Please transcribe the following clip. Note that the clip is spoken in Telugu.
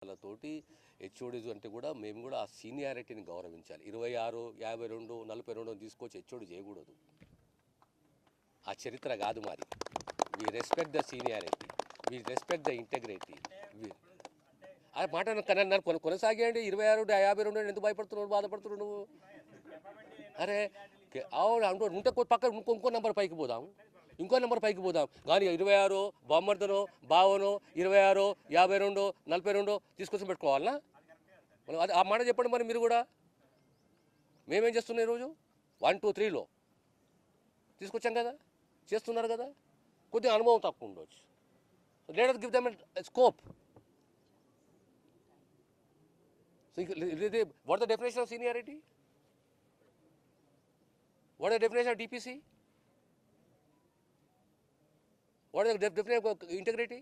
తోటి హెచ్ఓడీస్ అంటే కూడా మేము కూడా ఆ సీనియారిటీని గౌరవించాలి. 26, 52, 42 తీసుకొచ్చి హెచ్ఓడి చేయకూడదు. ఆ చరిత్ర కాదు మాది. We respect the seniority, we respect the integrity. ఆ మాట నన్ను కొనసాగేయండి. 26, 52 ఎందుకు భయపడుతున్నావు, బాధపడుతున్నావు నువ్వు? అరే అవును అంటూ ఉంటే పక్కన ఇంకో నెంబర్ పైకి పోదాం, ఇంకో నెంబర్ పైకి పోదాం. కానీ 26 బామ్మర్దనో బావనో 26, 52, 42 తీసుకొచ్చి పెట్టుకోవాలనా? అది ఆ మాట చెప్పండి మరి మీరు కూడా. మేమేం చేస్తున్నాం ఈరోజు 1, 2, 3లో తీసుకొచ్చాం కదా, చేస్తున్నారు కదా. కొద్దిగా అనుభవం తక్కువ ఉండవచ్చు. Let us give them a scope. So what is the definition of seniority? What is the definition of DPC? What is the definition of integrity?